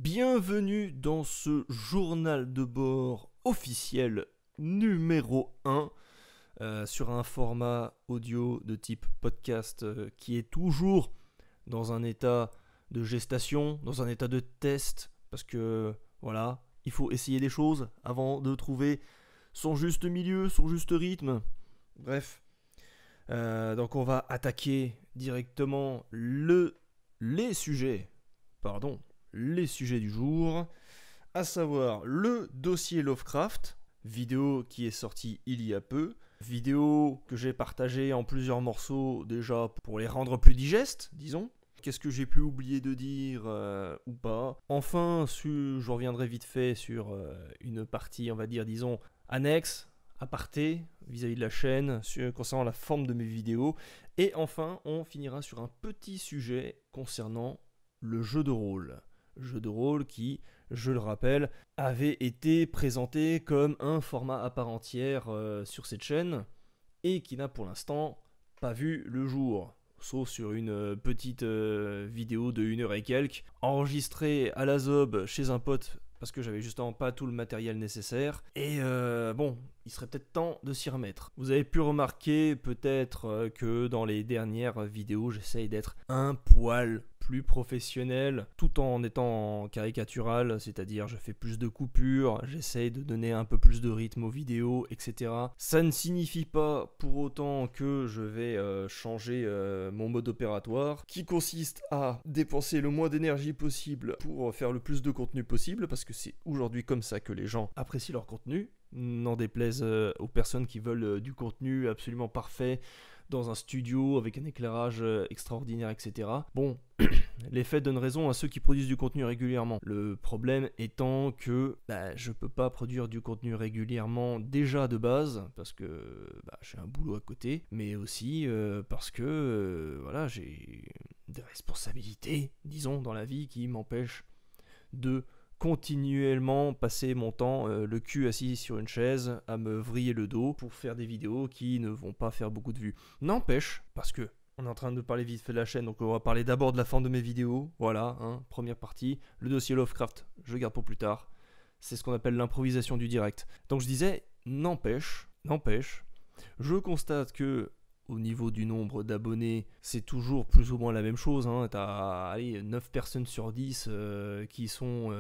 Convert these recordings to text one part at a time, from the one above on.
Bienvenue dans ce journal de bord officiel numéro 1 sur un format audio de type podcast qui est toujours dans un état de gestation, dans un état de test, parce que voilà, il faut essayer des choses avant de trouver son juste milieu, son juste rythme. Bref, donc on va attaquer directement les sujets du jour, à savoir le dossier Lovecraft, vidéo qui est sortie il y a peu, vidéo que j'ai partagée en plusieurs morceaux déjà pour les rendre plus digestes, disons. Qu'est-ce que j'ai pu oublier de dire ou pas. Enfin, je reviendrai vite fait sur une partie, on va dire, disons, annexe, aparté, vis-à-vis de la chaîne, concernant la forme de mes vidéos. Et enfin, on finira sur un petit sujet concernant le jeu de rôle. Jeu de rôle qui, je le rappelle, avait été présenté comme un format à part entière sur cette chaîne et qui n'a pour l'instant pas vu le jour. Sauf sur une petite vidéo de 1 heure et quelques, enregistrée à la zob chez un pote parce que j'avais justement pas tout le matériel nécessaire. Et bon, il serait peut-être temps de s'y remettre. Vous avez pu remarquer peut-être que dans les dernières vidéos, j'essaye d'être un poil plus professionnel, tout en étant caricatural, c'est-à-dire je fais plus de coupures, j'essaye de donner un peu plus de rythme aux vidéos, etc. Ça ne signifie pas pour autant que je vais changer mon mode opératoire, qui consiste à dépenser le moins d'énergie possible pour faire le plus de contenu possible, parce que c'est aujourd'hui comme ça que les gens apprécient leur contenu, n'en déplaise aux personnes qui veulent du contenu absolument parfait, dans un studio avec un éclairage extraordinaire, etc. Bon, les faits donnent raison à ceux qui produisent du contenu régulièrement. Le problème étant que je peux pas produire du contenu régulièrement déjà de base, parce que j'ai un boulot à côté, mais aussi parce que voilà, j'ai des responsabilités, disons, dans la vie qui m'empêchent de continuellement passer mon temps le cul assis sur une chaise à me vriller le dos pour faire des vidéos qui ne vont pas faire beaucoup de vues. N'empêche, parce que on est en train de parler vite fait de la chaîne, donc on va parler d'abord de la forme de mes vidéos. Voilà, première partie. Le dossier Lovecraft, je le garde pour plus tard. C'est ce qu'on appelle l'improvisation du direct. Donc je disais, n'empêche, je constate que au niveau du nombre d'abonnés, c'est toujours plus ou moins la même chose. T'as 9 personnes sur 10 qui sont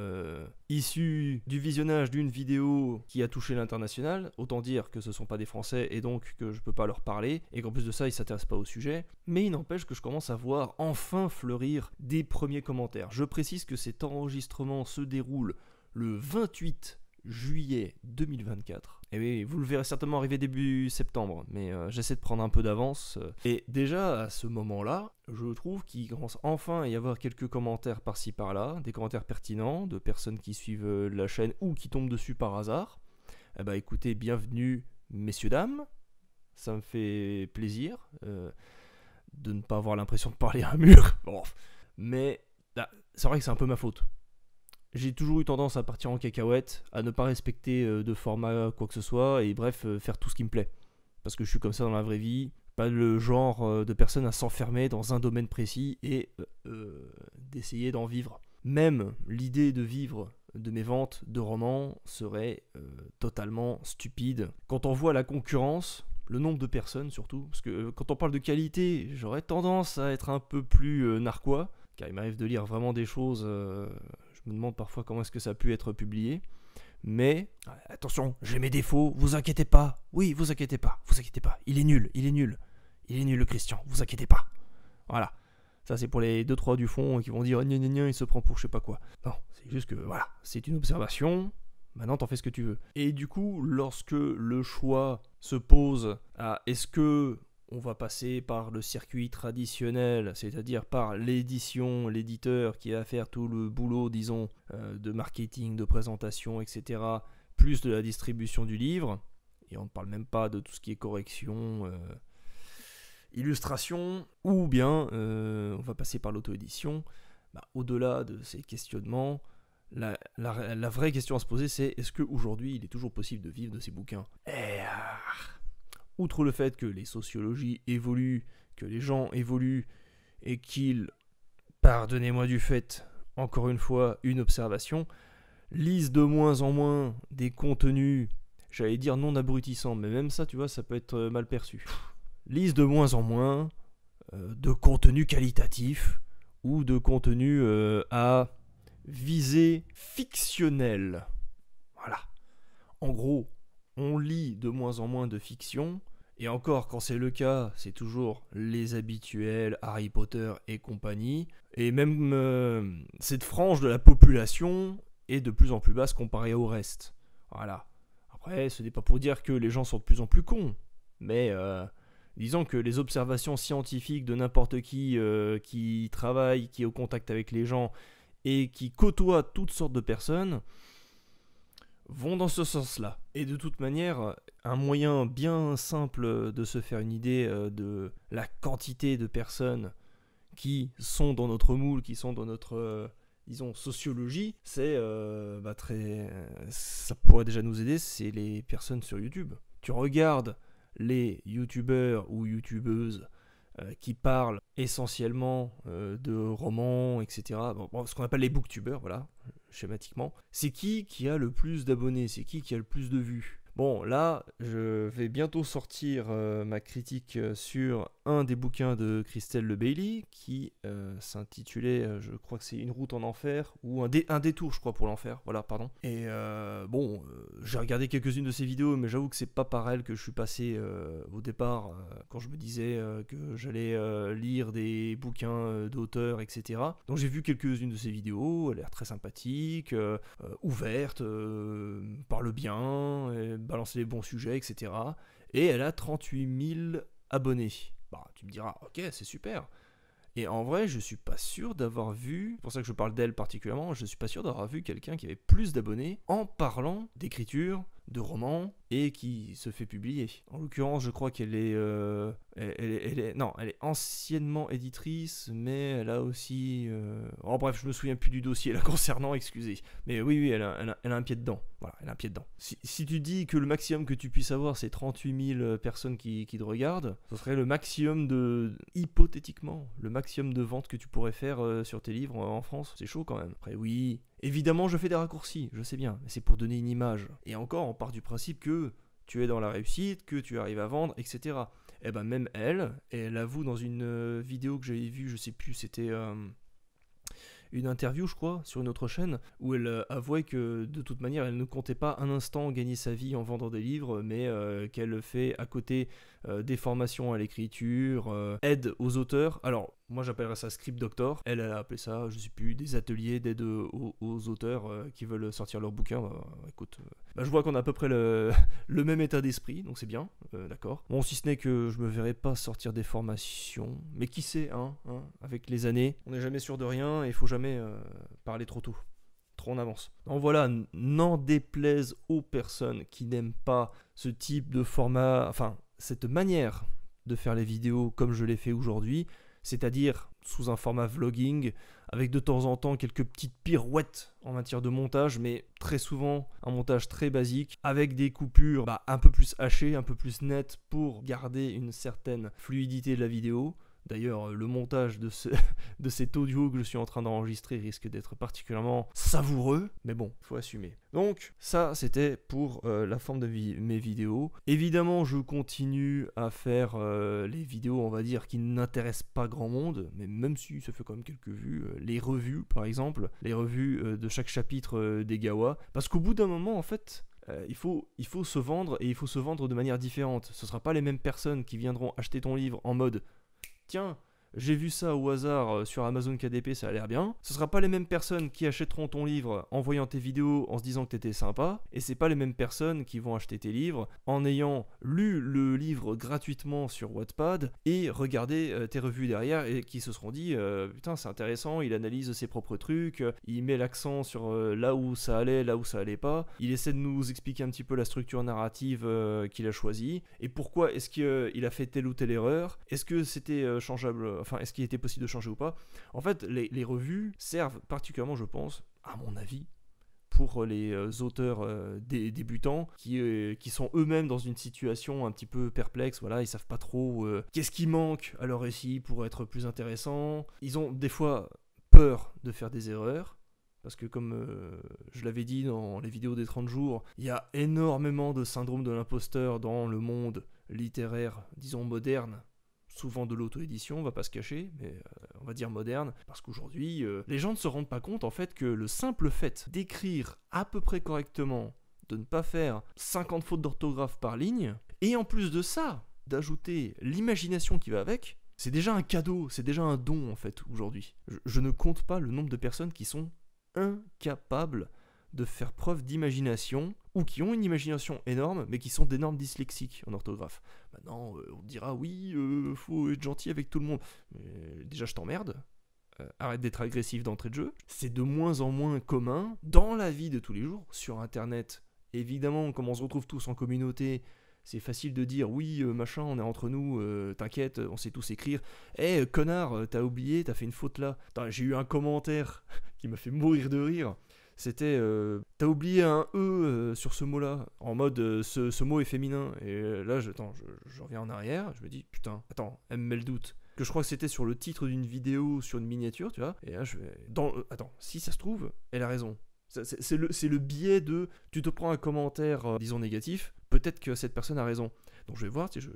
issues du visionnage d'une vidéo qui a touché l'international. Autant dire que ce ne sont pas des Français et donc que je ne peux pas leur parler. Et qu'en plus de ça, ils ne s'intéressent pas au sujet. Mais il n'empêche que je commence à voir enfin fleurir des premiers commentaires. Je précise que cet enregistrement se déroule le 28 juillet 2024. Et oui, vous le verrez certainement arriver début septembre, mais j'essaie de prendre un peu d'avance. Et déjà, à ce moment-là, je trouve qu'il commence enfin à y avoir quelques commentaires par-ci par-là, des commentaires pertinents de personnes qui suivent la chaîne ou qui tombent dessus par hasard. Écoutez, bienvenue, messieurs, dames. Ça me fait plaisir de ne pas avoir l'impression de parler à un mur. Bon. Mais c'est vrai que c'est un peu ma faute. J'ai toujours eu tendance à partir en cacahuète, à ne pas respecter de format quoi que ce soit, et bref, faire tout ce qui me plaît. Parce que je suis comme ça dans la vraie vie, pas le genre de personne à s'enfermer dans un domaine précis et d'essayer d'en vivre. Même l'idée de vivre de mes ventes de romans serait totalement stupide. Quand on voit la concurrence, le nombre de personnes surtout, parce que quand on parle de qualité, j'aurais tendance à être un peu plus narquois, car il m'arrive de lire vraiment des choses... Je me demande parfois comment est-ce que ça a pu être publié. Mais, attention, j'ai mes défauts, vous inquiétez pas. Oui, vous inquiétez pas. Il est nul le Christian, vous inquiétez pas. Voilà. Ça, c'est pour les 2-3 du fond qui vont dire gna gna gna, il se prend pour je sais pas quoi. Non, c'est juste que, voilà, c'est une observation. Maintenant, t'en fais ce que tu veux. Et du coup, lorsque le choix se pose à est-ce que on va passer par le circuit traditionnel, c'est-à-dire par l'édition, l'éditeur qui va faire tout le boulot, disons, de marketing, de présentation, etc., plus de la distribution du livre, et on ne parle même pas de tout ce qui est correction, illustration, ou bien on va passer par l'auto-édition. Au-delà de ces questionnements, la vraie question à se poser, c'est est-ce qu'aujourd'hui, il est toujours possible de vivre de ces bouquins ? Outre le fait que les sociologies évoluent, que les gens évoluent, et qu'ils, pardonnez-moi du fait, encore une fois, une observation, lisent de moins en moins des contenus, j'allais dire non abrutissants, mais même ça, tu vois, ça peut être mal perçu. Lisent de moins en moins de contenu qualitatif ou de contenu à visée fictionnelle. Voilà. En gros, on lit de moins en moins de fiction, et encore, quand c'est le cas, c'est toujours les habituels, Harry Potter et compagnie, et même cette frange de la population est de plus en plus basse comparée au reste. Voilà. Après, ce n'est pas pour dire que les gens sont de plus en plus cons, mais disons que les observations scientifiques de n'importe qui travaille, qui est au contact avec les gens, et qui côtoie toutes sortes de personnes, vont dans ce sens-là. Et de toute manière, un moyen bien simple de se faire une idée de la quantité de personnes qui sont dans notre moule, qui sont dans notre, disons, sociologie, c'est ça pourrait déjà nous aider, c'est les personnes sur YouTube. Tu regardes les youtubeurs ou youtubeuses qui parlent essentiellement de romans, etc. Bon, ce qu'on appelle les booktubers, voilà, schématiquement. C'est qui a le plus d'abonnés? C'est qui a le plus de vues? Bon, là, je vais bientôt sortir ma critique sur un des bouquins de Christelle Le Bailly qui s'intitulait, je crois que c'est Une route en enfer, ou un détour, je crois, pour l'enfer, voilà, pardon. Et j'ai regardé quelques-unes de ses vidéos, mais j'avoue que c'est pas par elle que je suis passé au départ, quand je me disais que j'allais lire des bouquins d'auteurs, etc. Donc j'ai vu quelques-unes de ses vidéos, elle a l'air très sympathique, ouverte, parle bien, balancer les bons sujets, etc. Et elle a 38 000 abonnés. Bah, tu me diras, ok, c'est super. Et en vrai, je suis pas sûr d'avoir vu, c'est pour ça que je parle d'elle particulièrement, je suis pas sûr d'avoir vu quelqu'un qui avait plus d'abonnés en parlant d'écriture, de romans, et qui se fait publier. En l'occurrence, je crois qu'elle est, elle est anciennement éditrice, mais elle a aussi... Oh bref, je me souviens plus du dossier là concernant, excusez. Mais oui, elle a un pied dedans. Voilà, elle a un pied dedans. Si tu dis que le maximum que tu puisses avoir, c'est 38 000 personnes qui te regardent, ce serait le maximum de... Hypothétiquement, le maximum de ventes que tu pourrais faire sur tes livres en France. C'est chaud quand même. Après, oui... Évidemment, je fais des raccourcis, je sais bien, mais c'est pour donner une image. Et encore, on part du principe que tu es dans la réussite, que tu arrives à vendre, etc. Et ben même elle avoue dans une vidéo que j'avais vue, je sais plus, c'était une interview, je crois, sur une autre chaîne, où elle avouait que de toute manière, elle ne comptait pas un instant gagner sa vie en vendant des livres, mais qu'elle fait à côté des formations à l'écriture, aide aux auteurs. Alors, moi j'appellerais ça script doctor. Elle a appelé ça, je sais plus, des ateliers d'aide aux auteurs qui veulent sortir leur bouquin. Écoute, je vois qu'on a à peu près le même état d'esprit, donc c'est bien, d'accord. Bon, si ce n'est que je me verrai pas sortir des formations, mais qui sait, avec les années, on n'est jamais sûr de rien et il faut jamais parler trop tôt. Trop en avance. Donc voilà, n'en déplaise aux personnes qui n'aiment pas ce type de format, enfin, cette manière de faire les vidéos comme je l'ai fait aujourd'hui, c'est-à-dire sous un format vlogging, avec de temps en temps quelques petites pirouettes en matière de montage, mais très souvent un montage très basique, avec des coupures un peu plus hachées, un peu plus nettes, pour garder une certaine fluidité de la vidéo. D'ailleurs, le montage de cet audio que je suis en train d'enregistrer risque d'être particulièrement savoureux, mais bon, il faut assumer. Donc, ça, c'était pour la forme de mes vidéos. Évidemment, je continue à faire les vidéos, on va dire, qui n'intéressent pas grand monde, mais même si ça fait quand même quelques vues, les revues, par exemple, les revues de chaque chapitre des Gawa, parce qu'au bout d'un moment, en fait... il faut se vendre, et il faut se vendre de manière différente. Ce ne sera pas les mêmes personnes qui viendront acheter ton livre en mode « Tiens, j'ai vu ça au hasard sur Amazon KDP, ça a l'air bien ». Ce ne sera pas les mêmes personnes qui achèteront ton livre en voyant tes vidéos, en se disant que t'étais sympa. Et c'est pas les mêmes personnes qui vont acheter tes livres en ayant lu le livre gratuitement sur Wattpad et regardé tes revues derrière et qui se seront dit « Putain, c'est intéressant, il analyse ses propres trucs, il met l'accent sur là où ça allait, là où ça allait pas. Il essaie de nous expliquer un petit peu la structure narrative qu'il a choisie et pourquoi est-ce qu'il a fait telle ou telle erreur. Est-ce que c'était changeable, enfin, est-ce qu'il était possible de changer ou pas ?» En fait, les revues servent particulièrement, je pense, à mon avis, pour les auteurs débutants qui sont eux-mêmes dans une situation un petit peu perplexe. Voilà, ils savent pas trop qu'est-ce qui manque à leur récit pour être plus intéressant. Ils ont des fois peur de faire des erreurs. Parce que comme je l'avais dit dans les vidéos des 30 jours, il y a énormément de syndrome de l'imposteur dans le monde littéraire, disons moderne, souvent de l'auto-édition, on va pas se cacher, mais on va dire moderne, parce qu'aujourd'hui, les gens ne se rendent pas compte en fait que le simple fait d'écrire à peu près correctement, de ne pas faire 50 fautes d'orthographe par ligne, et en plus de ça, d'ajouter l'imagination qui va avec, c'est déjà un cadeau, c'est déjà un don en fait aujourd'hui. Je ne compte pas le nombre de personnes qui sont incapables de faire preuve d'imagination ou qui ont une imagination énorme mais qui sont d'énormes dyslexiques en orthographe. Maintenant, on dira oui, faut être gentil avec tout le monde. Mais déjà, je t'emmerde. Arrête d'être agressif d'entrée de jeu. C'est de moins en moins commun dans la vie de tous les jours, sur Internet. Évidemment, comme on se retrouve tous en communauté, c'est facile de dire oui, machin, on est entre nous, t'inquiète, on sait tous écrire. Connard, t'as oublié, t'as fait une faute là. Attends, j'ai eu un commentaire qui m'a fait mourir de rire. C'était t'as oublié un E sur ce mot-là, en mode ce mot est féminin. Et là, je reviens en arrière, je me dis putain, attends, elle me met le doute. Que je crois que c'était sur le titre d'une vidéo, sur une miniature, tu vois. Et là, je vais. Attends, si ça se trouve, elle a raison. C'est le biais de. Tu te prends un commentaire, disons négatif, peut-être que cette personne a raison. Donc je vais voir, tu sais,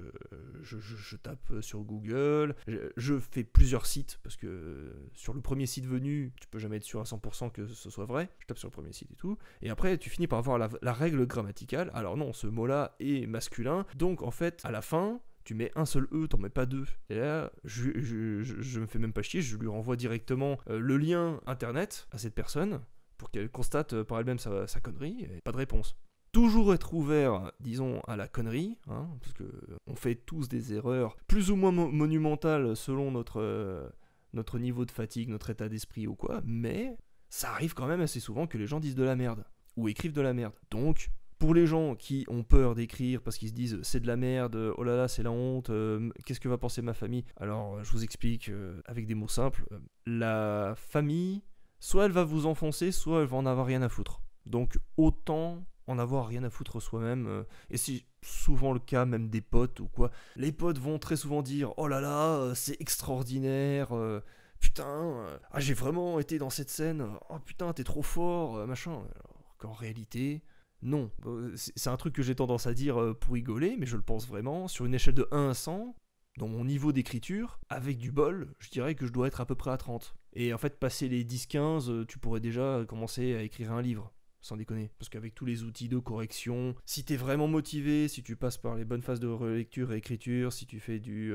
je tape sur Google, je fais plusieurs sites, parce que sur le premier site venu, tu peux jamais être sûr à 100% que ce soit vrai, je tape sur le premier site et tout, et après tu finis par avoir la règle grammaticale, alors non, ce mot-là est masculin, donc en fait, à la fin, tu mets un seul E, t'en mets pas deux. Et là, je me fais même pas chier, je lui renvoie directement le lien internet à cette personne, pour qu'elle constate par elle-même sa connerie, et pas de réponse. Toujours être ouvert, disons, à la connerie, hein, parce qu'on fait tous des erreurs plus ou moins monumentales selon notre niveau de fatigue, notre état d'esprit ou quoi, mais ça arrive quand même assez souvent que les gens disent de la merde, ou écrivent de la merde. Donc, pour les gens qui ont peur d'écrire parce qu'ils se disent c'est de la merde, oh là là c'est la honte, qu'est-ce que va penser ma famille? Alors je vous explique avec des mots simples, la famille, soit elle va vous enfoncer, soit elle va en avoir rien à foutre. Donc autant en avoir rien à foutre soi-même, et c'est souvent le cas même des potes ou quoi. Les potes vont très souvent dire oh là là c'est extraordinaire, putain, j'ai vraiment été dans cette scène, oh putain t'es trop fort, machin. Alors qu'en réalité, non. C'est un truc que j'ai tendance à dire pour rigoler, mais je le pense vraiment, sur une échelle de 1 à 100, dans mon niveau d'écriture, avec du bol, je dirais que je dois être à peu près à 30. Et en fait, passer les 10-15, tu pourrais déjà commencer à écrire un livre. Sans déconner, parce qu'avec tous les outils de correction, si t'es vraiment motivé, si tu passes par les bonnes phases de relecture et écriture, si tu fais du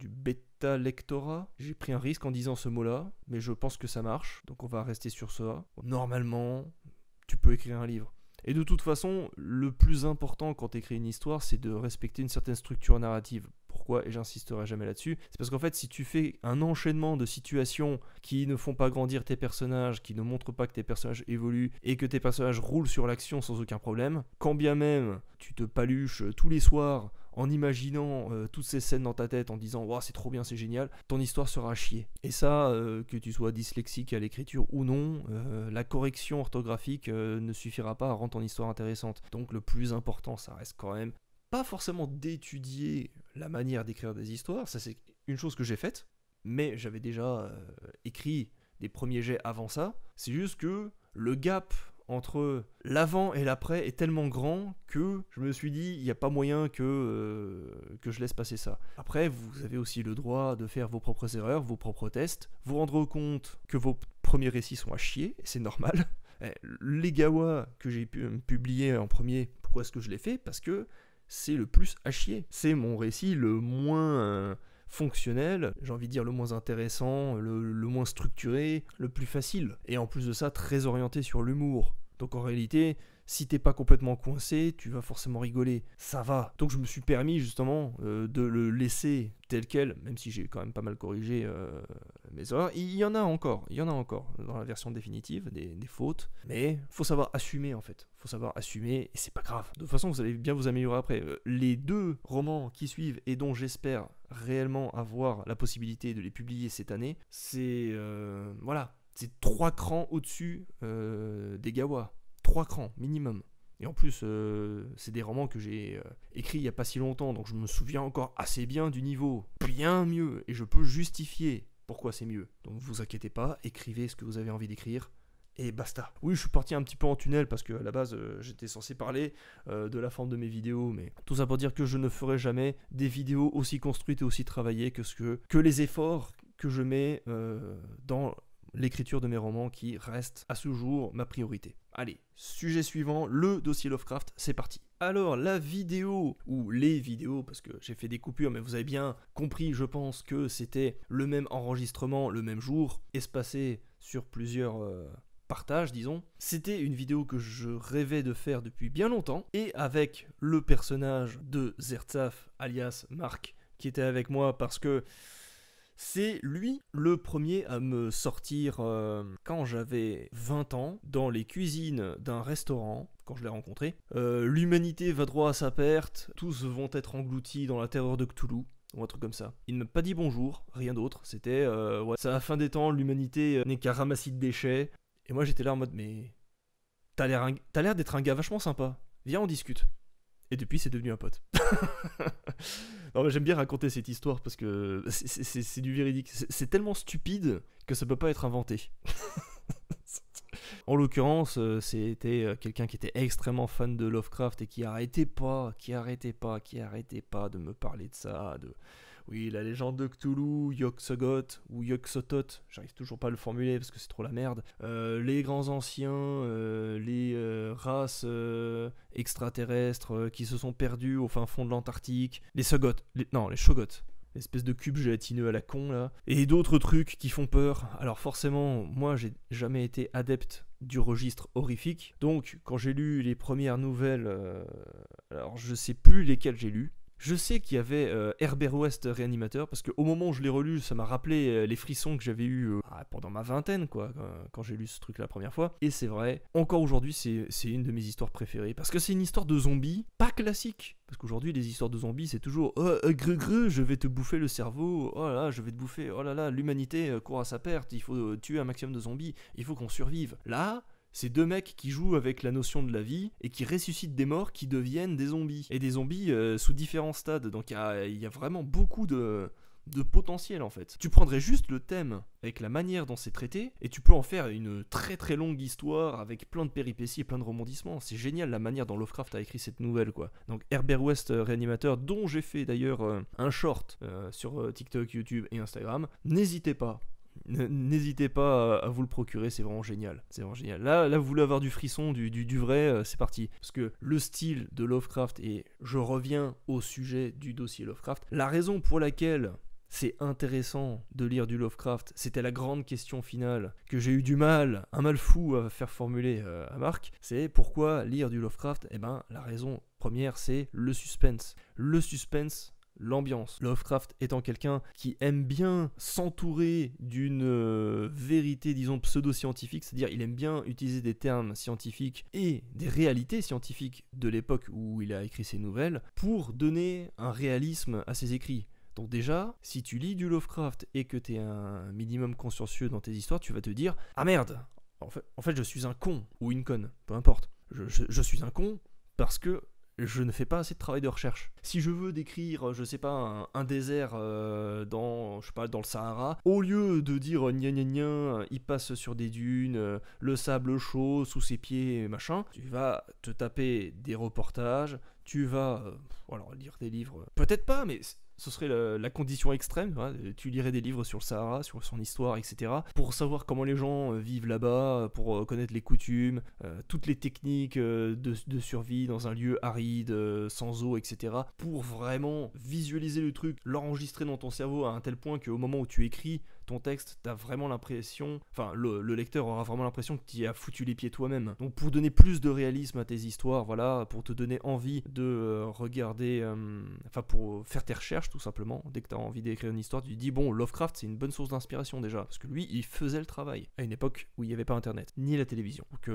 bêta-lectorat, j'ai pris un risque en disant ce mot-là, mais je pense que ça marche, donc on va rester sur ça. Normalement, tu peux écrire un livre. Et de toute façon, le plus important quand tu écris une histoire, c'est de respecter une certaine structure narrative. Pourquoi? Et j'insisterai jamais là-dessus. C'est parce qu'en fait, si tu fais un enchaînement de situations qui ne font pas grandir tes personnages, qui ne montrent pas que tes personnages évoluent et que tes personnages roulent sur l'action sans aucun problème, quand bien même tu te paluches tous les soirs en imaginant toutes ces scènes dans ta tête, en disant wow, c'est trop bien, c'est génial, ton histoire sera à chier. Et ça, que tu sois dyslexique à l'écriture ou non, la correction orthographique ne suffira pas à rendre ton histoire intéressante. Donc le plus important, ça reste quand même pas forcément d'étudier la manière d'écrire des histoires, ça c'est une chose que j'ai faite, mais j'avais déjà écrit des premiers jets avant ça. C'est juste que le gap entre l'avant et l'après est tellement grand que je me suis dit il n'y a pas moyen que je laisse passer ça. Après, vous avez aussi le droit de faire vos propres erreurs, vos propres tests, vous rendre compte que vos premiers récits sont à chier, et c'est normal. Les Gawa que j'ai publié en premier, pourquoi est-ce que je l'ai fait? Parce que c'est le plus à chier. C'est mon récit le moins fonctionnel, j'ai envie de dire le moins intéressant, le moins structuré, le plus facile. Et en plus de ça, très orienté sur l'humour. Donc en réalité, si t'es pas complètement coincé, tu vas forcément rigoler. Ça va. Donc je me suis permis justement de le laisser tel quel, même si j'ai quand même pas mal corrigé mes erreurs. Il y en a encore dans la version définitive, des fautes. Mais faut savoir assumer en fait. Faut savoir assumer et c'est pas grave. De toute façon, vous allez bien vous améliorer après. Les 2 romans qui suivent et dont j'espère réellement avoir la possibilité de les publier cette année, c'est voilà, c'est 3 crans au-dessus des Gawa. 3 crans minimum. Et en plus, c'est des romans que j'ai écrits il n'y a pas si longtemps, donc je me souviens encore assez bien du niveau. Bien mieux, et je peux justifier pourquoi c'est mieux. Donc vous inquiétez pas, écrivez ce que vous avez envie d'écrire. Et basta. Oui, je suis parti un petit peu en tunnel parce qu'à la base, j'étais censé parler de la forme de mes vidéos, mais tout ça pour dire que je ne ferai jamais des vidéos aussi construites et aussi travaillées que les efforts que je mets dans l'écriture de mes romans qui reste à ce jour ma priorité. Allez, sujet suivant, le dossier Lovecraft, c'est parti. Alors la vidéo, ou les vidéos, parce que j'ai fait des coupures, mais vous avez bien compris, je pense, que c'était le même enregistrement, le même jour, espacé sur plusieurs partages, disons. C'était une vidéo que je rêvais de faire depuis bien longtemps, et avec le personnage de Zertsaf, alias Marc, qui était avec moi parce que c'est lui le premier à me sortir, quand j'avais 20 ans, dans les cuisines d'un restaurant, quand je l'ai rencontré. L'humanité va droit à sa perte, tous vont être engloutis dans la terreur de Cthulhu, ou un truc comme ça. Il ne m'a pas dit bonjour, rien d'autre, c'était ouais, c'est la fin des temps, l'humanité n'est qu'un ramassis de déchets. Et moi j'étais là en mode, mais t'as l'air d'être un gars vachement sympa, viens on discute. Et depuis c'est devenu un pote. Non, mais j'aime bien raconter cette histoire parce que c'est du véridique. C'est tellement stupide que ça peut pas être inventé. En l'occurrence, c'était quelqu'un qui était extrêmement fan de Lovecraft et qui arrêtait pas de me parler de ça, oui, la légende de Cthulhu, Yog-Sothoth ou Yog-Sothoth, j'arrive toujours pas à le formuler parce que c'est trop la merde. Les grands anciens, les races extraterrestres qui se sont perdus au fin fond de l'Antarctique, les Shoggoths, les Shoggoths, l'espèce de cube gélatineux à la con là, et d'autres trucs qui font peur. Alors forcément, moi j'ai jamais été adepte du registre horrifique, donc quand j'ai lu les premières nouvelles, alors je sais plus lesquelles j'ai lues. Je sais qu'il y avait Herbert West Réanimateur, parce qu'au moment où je l'ai relu, ça m'a rappelé les frissons que j'avais eus pendant ma vingtaine, quoi, quand j'ai lu ce truc la première fois. Et c'est vrai, encore aujourd'hui, c'est une de mes histoires préférées, parce que c'est une histoire de zombies, pas classique. Parce qu'aujourd'hui, les histoires de zombies, c'est toujours « Oh, je vais te bouffer le cerveau, oh là là, je vais te bouffer, oh là là, l'humanité court à sa perte, il faut tuer un maximum de zombies, il faut qu'on survive. » Là, c'est deux mecs qui jouent avec la notion de la vie et qui ressuscitent des morts qui deviennent des zombies. Et des zombies sous différents stades. Donc il y a vraiment beaucoup de potentiel en fait. Tu prendrais juste le thème avec la manière dont c'est traité et tu peux en faire une très très longue histoire avec plein de péripéties et plein de rebondissements. C'est génial la manière dont Lovecraft a écrit cette nouvelle quoi. Donc Herbert West Réanimateur, dont j'ai fait d'ailleurs un short sur TikTok, YouTube et Instagram. N'hésitez pas à vous le procurer, c'est vraiment génial. C'est vraiment génial. Là, vous voulez avoir du frisson, du vrai, c'est parti. Parce que le style de Lovecraft, et je reviens au sujet du dossier Lovecraft, la raison pour laquelle c'est intéressant de lire du Lovecraft, c'était la grande question finale que j'ai eu un mal fou à faire formuler à Marc, c'est pourquoi lire du Lovecraft. Eh ben, la raison première, c'est le suspense. Le suspense, l'ambiance. Lovecraft étant quelqu'un qui aime bien s'entourer d'une vérité, disons, pseudo-scientifique, c'est-à-dire il aime bien utiliser des termes scientifiques et des réalités scientifiques de l'époque où il a écrit ses nouvelles pour donner un réalisme à ses écrits. Donc déjà, si tu lis du Lovecraft et que tu es un minimum consciencieux dans tes histoires, tu vas te dire « Ah merde, en fait je suis un con, ou une conne, peu importe. Je suis un con parce que je ne fais pas assez de travail de recherche. Si je veux décrire, je sais pas, un désert dans le Sahara, au lieu de dire gna gna gna, il passe sur des dunes, le sable chaud sous ses pieds, machin, tu vas te taper des reportages, tu vas lire des livres. Peut-être pas, mais ce serait la condition extrême. Hein. Tu lirais des livres sur le Sahara, sur son histoire, etc. pour savoir comment les gens vivent là-bas, pour connaître les coutumes, toutes les techniques de survie dans un lieu aride, sans eau, etc. Pour vraiment visualiser le truc, l'enregistrer dans ton cerveau à un tel point qu'au moment où tu écris ton texte, t'as vraiment l'impression, le lecteur aura vraiment l'impression que tu y as foutu les pieds toi-même. Donc pour donner plus de réalisme à tes histoires, voilà, pour te donner envie de regarder, pour faire tes recherches tout simplement, dès que t'as envie d'écrire une histoire, tu te dis bon, Lovecraft c'est une bonne source d'inspiration déjà, parce que lui il faisait le travail, à une époque où il n'y avait pas internet, ni la télévision. Donc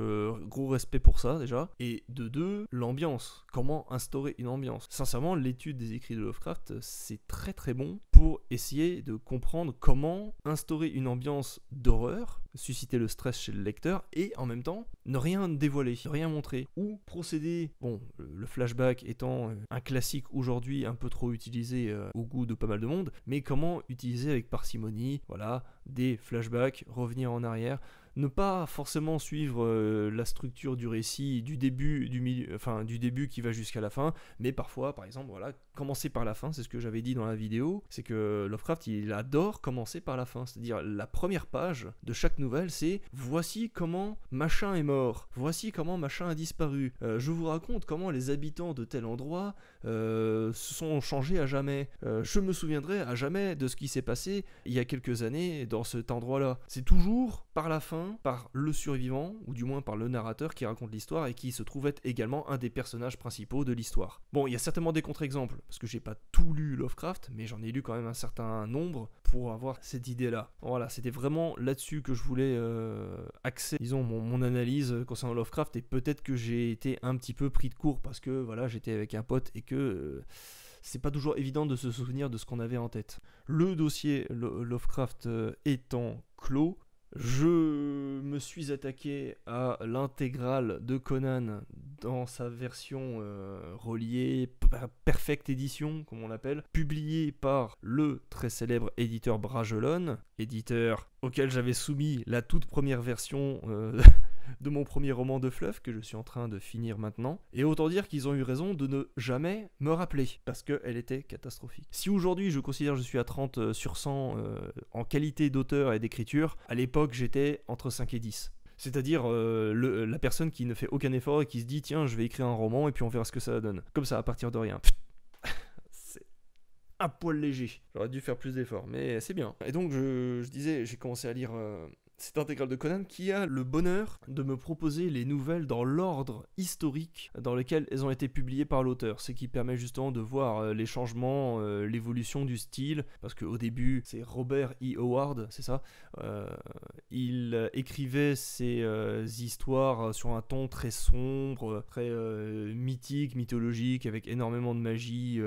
gros respect pour ça déjà. Et de deux, l'ambiance, comment instaurer une ambiance. Sincèrement, l'étude des écrits de Lovecraft, c'est très très bon pour essayer de comprendre comment instaurer une ambiance d'horreur, susciter le stress chez le lecteur et en même temps ne rien dévoiler, ne rien montrer ou procéder, bon, le flashback étant un classique aujourd'hui un peu trop utilisé au goût de pas mal de monde, mais comment utiliser avec parcimonie, voilà, des flashbacks, revenir en arrière, ne pas forcément suivre la structure du récit du début, du milieu, enfin du début qui va jusqu'à la fin, mais parfois, par exemple, voilà, commencer par la fin, c'est ce que j'avais dit dans la vidéo, c'est que Lovecraft, il adore commencer par la fin, c'est-à-dire la première page de chaque nouvelle, c'est voici comment machin est mort, voici comment machin a disparu, je vous raconte comment les habitants de tel endroit se sont changés à jamais, je me souviendrai à jamais de ce qui s'est passé il y a quelques années dans cet endroit-là. C'est toujours par la fin, par le survivant, ou du moins par le narrateur qui raconte l'histoire et qui se trouve être également un des personnages principaux de l'histoire. Bon, il y a certainement des contre-exemples, parce que j'ai pas tout lu Lovecraft, mais j'en ai lu quand même un certain nombre pour avoir cette idée-là. Voilà, c'était vraiment là-dessus que je voulais axer, disons, mon analyse concernant Lovecraft, et peut-être que j'ai été un petit peu pris de court, parce que voilà, j'étais avec un pote et que... c'est pas toujours évident de se souvenir de ce qu'on avait en tête. Le dossier Lovecraft étant clos, je me suis attaqué à l'intégrale de Conan dans sa version reliée, Perfect Edition, comme on l'appelle, publiée par le très célèbre éditeur Bragelonne, éditeur auquel j'avais soumis la toute première version de mon premier roman de fleuve que je suis en train de finir maintenant. Et autant dire qu'ils ont eu raison de ne jamais me rappeler, parce qu'elle était catastrophique. Si aujourd'hui je considère que je suis à 30 sur 100 en qualité d'auteur et d'écriture, à l'époque j'étais entre 5 et 10. C'est-à-dire la personne qui ne fait aucun effort et qui se dit tiens je vais écrire un roman et puis on verra ce que ça donne. Comme ça à partir de rien. C'est un poil léger. J'aurais dû faire plus d'efforts, mais c'est bien. Et donc je disais, j'ai commencé à lire... cette intégrale de Conan qui a le bonheur de me proposer les nouvelles dans l'ordre historique dans lequel elles ont été publiées par l'auteur, ce qui permet justement de voir les changements, l'évolution du style, parce qu'au début c'est Robert E. Howard, c'est ça, il écrivait ses histoires sur un ton très sombre, très mythique, mythologique, avec énormément de magie.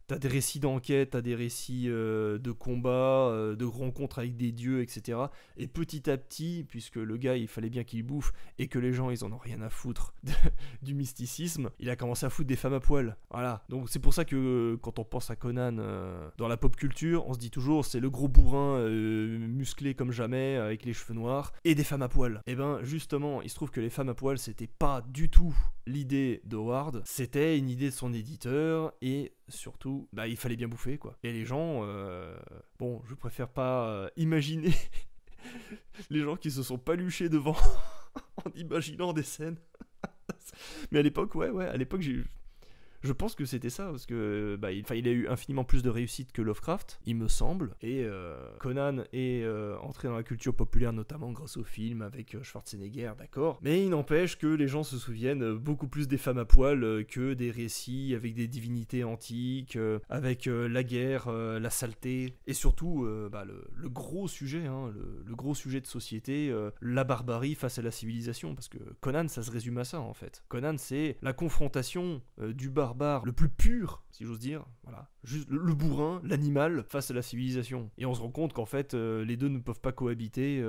T'as des récits d'enquête, t'as des récits de combats, de rencontres avec des dieux, etc. Et petit à petit, puisque le gars, il fallait bien qu'il bouffe, et que les gens, ils en ont rien à foutre du mysticisme, il a commencé à foutre des femmes à poil. Voilà. Donc c'est pour ça que quand on pense à Conan dans la pop culture, on se dit toujours, c'est le gros bourrin musclé comme jamais, avec les cheveux noirs, et des femmes à poil. Et ben justement, il se trouve que les femmes à poil, c'était pas du tout l'idée d'Howard, c'était une idée de son éditeur, et surtout, bah, il fallait bien bouffer, quoi. Et les gens, bon, je préfère pas imaginer les gens qui se sont paluchés devant en imaginant des scènes. Mais à l'époque, ouais, à l'époque, je pense que c'était ça, parce que bah, il a eu infiniment plus de réussite que Lovecraft, il me semble, et Conan est entré dans la culture populaire notamment grâce au film avec Schwarzenegger, d'accord, mais il n'empêche que les gens se souviennent beaucoup plus des femmes à poil que des récits avec des divinités antiques, avec la guerre, la saleté, et surtout bah, le gros sujet, hein, le gros sujet de société, la barbarie face à la civilisation, parce que Conan, ça se résume à ça en fait. Conan, c'est la confrontation du barbare le plus pur, si j'ose dire, voilà, juste le bourrin, l'animal face à la civilisation. Et on se rend compte qu'en fait, les deux ne peuvent pas cohabiter,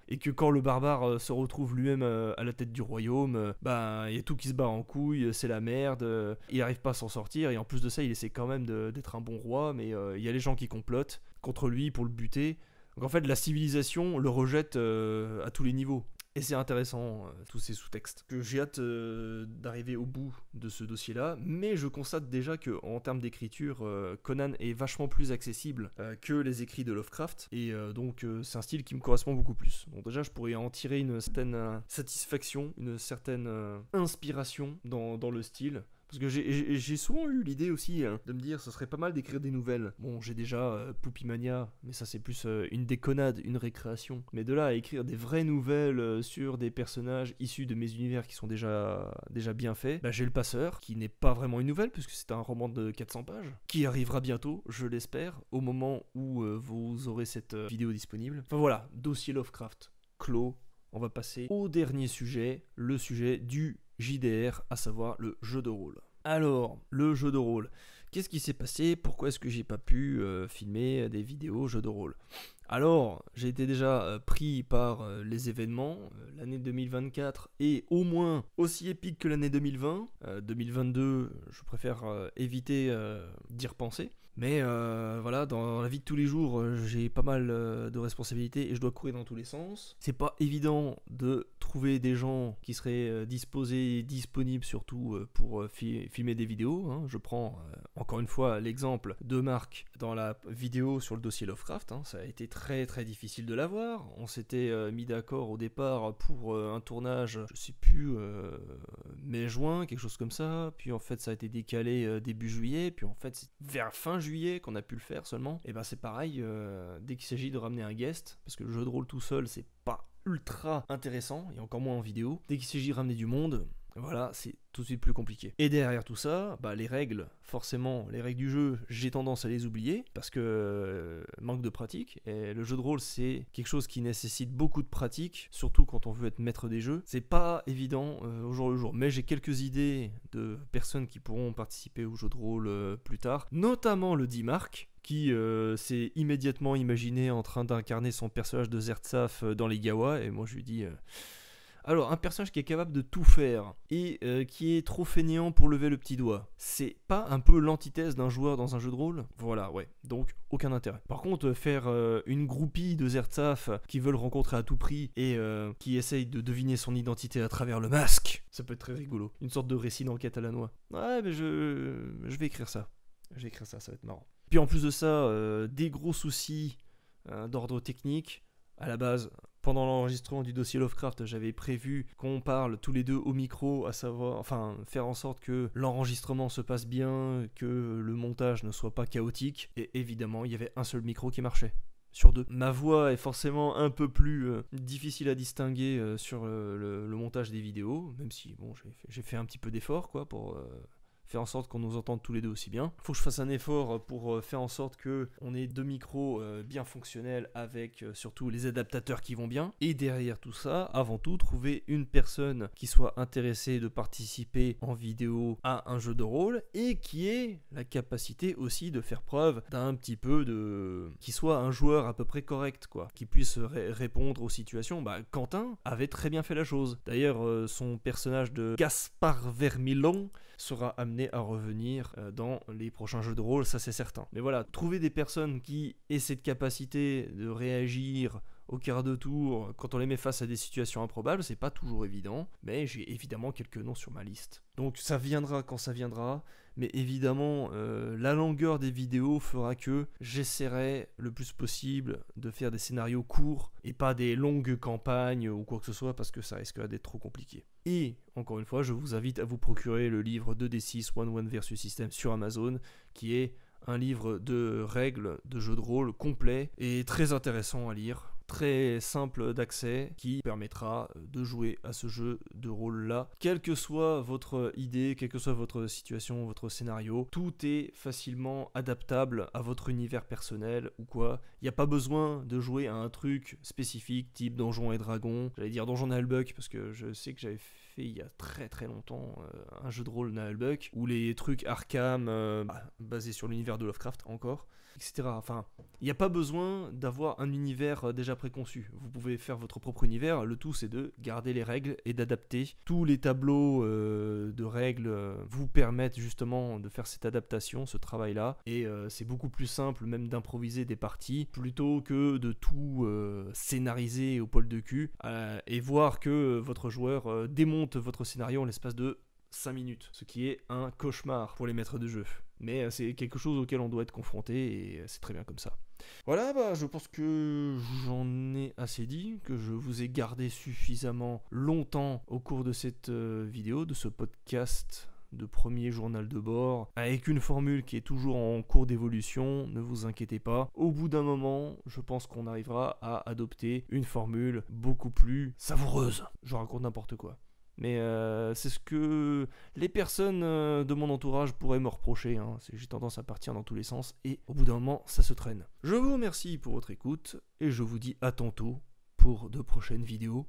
et que quand le barbare se retrouve lui-même à la tête du royaume, bah il y a tout qui se barre en couille, c'est la merde, il n'arrive pas à s'en sortir, et en plus de ça, il essaie quand même d'être un bon roi, mais il y a les gens qui complotent contre lui pour le buter. Donc en fait, la civilisation le rejette à tous les niveaux. Et c'est intéressant, tous ces sous-textes. Que j'ai hâte d'arriver au bout de ce dossier-là, mais je constate déjà qu'en termes d'écriture, Conan est vachement plus accessible que les écrits de Lovecraft, et donc c'est un style qui me correspond beaucoup plus. Donc déjà, je pourrais en tirer une certaine satisfaction, une certaine inspiration dans le style. Parce que j'ai souvent eu l'idée aussi de me dire ce serait pas mal d'écrire des nouvelles. Bon, j'ai déjà Poupimania, mais ça c'est plus une déconnade, une récréation. Mais de là à écrire des vraies nouvelles sur des personnages issus de mes univers qui sont déjà bien faits, bah, j'ai Le Passeur, qui n'est pas vraiment une nouvelle puisque c'est un roman de 400 pages, qui arrivera bientôt, je l'espère, au moment où vous aurez cette vidéo disponible. Enfin voilà, dossier Lovecraft clos. On va passer au dernier sujet, le sujet du JDR, à savoir le jeu de rôle. Alors, le jeu de rôle. Qu'est-ce qui s'est passé? Pourquoi est-ce que j'ai pas pu filmer des vidéos jeux de rôle? Alors, j'ai été déjà pris par les événements. L'année 2024 est au moins aussi épique que l'année 2020. 2022, je préfère éviter d'y repenser. Mais voilà, dans la vie de tous les jours, j'ai pas mal de responsabilités et je dois courir dans tous les sens. C'est pas évident de trouver des gens qui seraient disposés et disponibles surtout pour filmer des vidéos. Hein. Je prends encore une fois l'exemple de Marc dans la vidéo sur le dossier Lovecraft. Hein. Ça a été très très difficile de l'avoir. On s'était mis d'accord au départ pour un tournage, je sais plus, mai-juin, quelque chose comme ça. Puis en fait ça a été décalé début juillet. Puis en fait c'est vers fin juillet qu'on a pu le faire seulement. Et ben c'est pareil, dès qu'il s'agit de ramener un guest, parce que le jeu de rôle tout seul c'est pas ultra intéressant, et encore moins en vidéo. Dès qu'il s'agit de ramener du monde, voilà, c'est tout de suite plus compliqué. Et derrière tout ça, bah, les règles, forcément, les règles du jeu, j'ai tendance à les oublier, parce que manque de pratique. Et le jeu de rôle, c'est quelque chose qui nécessite beaucoup de pratique, surtout quand on veut être maître des jeux. C'est pas évident au jour le jour, mais j'ai quelques idées de personnes qui pourront participer au jeu de rôle plus tard, notamment le dit Marc, qui s'est immédiatement imaginé en train d'incarner son personnage de Zertsaf dans les Gawa, et moi je lui dis... Alors, un personnage qui est capable de tout faire et qui est trop fainéant pour lever le petit doigt, c'est pas un peu l'antithèse d'un joueur dans un jeu de rôle? Voilà, ouais, donc aucun intérêt. Par contre, faire une groupie de Zertsaf qui veulent rencontrer à tout prix et qui essayent de deviner son identité à travers le masque, ça peut être très rigolo. Une sorte de récit d'enquête à la noix. Ouais, mais je vais écrire ça. Ça va être marrant. Puis en plus de ça, des gros soucis d'ordre technique. À la base, pendant l'enregistrement du dossier Lovecraft, j'avais prévu qu'on parle tous les deux au micro, à savoir, enfin, faire en sorte que l'enregistrement se passe bien, que le montage ne soit pas chaotique. Et évidemment, il y avait un seul micro qui marchait sur deux. Ma voix est forcément un peu plus difficile à distinguer sur le montage des vidéos, même si, bon, j'ai fait un petit peu d'effort, quoi, pour... faire en sorte qu'on nous entende tous les deux aussi bien. Faut que je fasse un effort pour faire en sorte qu'on ait deux micros bien fonctionnels avec surtout les adaptateurs qui vont bien. Et derrière tout ça, avant tout, trouver une personne qui soit intéressée de participer en vidéo à un jeu de rôle et qui ait la capacité aussi de faire preuve d'un petit peu de... qui soit un joueur à peu près correct, quoi. Qui puisse répondre aux situations. Bah, Quentin avait très bien fait la chose. D'ailleurs, son personnage de Gaspard Vermillon sera amené à revenir dans les prochains jeux de rôle, ça c'est certain. Mais voilà, trouver des personnes qui aient cette capacité de réagir au quart de tour quand on les met face à des situations improbables, c'est pas toujours évident, mais j'ai évidemment quelques noms sur ma liste. Donc ça viendra quand ça viendra, mais évidemment la longueur des vidéos fera que j'essaierai le plus possible de faire des scénarios courts et pas des longues campagnes ou quoi que ce soit, parce que ça risquera d'être trop compliqué. Et encore une fois, je vous invite à vous procurer le livre 2D6 One versus System sur Amazon, qui est un livre de règles de jeu de rôle complet et très intéressant à lire. Très simple d'accès qui permettra de jouer à ce jeu de rôle là, quelle que soit votre idée, quelle que soit votre situation, votre scénario, tout est facilement adaptable à votre univers personnel ou quoi. Il n'y a pas besoin de jouer à un truc spécifique type Donjons et Dragons, j'allais dire Donjon Nullbuck parce que je sais que j'avais fait il y a très très longtemps un jeu de rôle Nullbuck, ou les trucs Arkham basés sur l'univers de Lovecraft encore, etc. Enfin, il n'y a pas besoin d'avoir un univers déjà préconçu. Vous pouvez faire votre propre univers. Le tout, c'est de garder les règles et d'adapter. Tous les tableaux de règles vous permettent justement de faire cette adaptation, ce travail-là. Et c'est beaucoup plus simple même d'improviser des parties plutôt que de tout scénariser au poil de cul et voir que votre joueur démonte votre scénario en l'espace de 5 minutes, ce qui est un cauchemar pour les maîtres de jeu. Mais c'est quelque chose auquel on doit être confronté et c'est très bien comme ça. Voilà, je pense que j'en ai assez dit, que je vous ai gardé suffisamment longtemps au cours de cette vidéo, de ce podcast de premier journal de bord, avec une formule qui est toujours en cours d'évolution, ne vous inquiétez pas. Au bout d'un moment, je pense qu'on arrivera à adopter une formule beaucoup plus savoureuse. Je raconte n'importe quoi. Mais c'est ce que les personnes de mon entourage pourraient me reprocher. J'ai tendance à partir dans tous les sens et au bout d'un moment, ça se traîne. Je vous remercie pour votre écoute et je vous dis à tantôt pour de prochaines vidéos.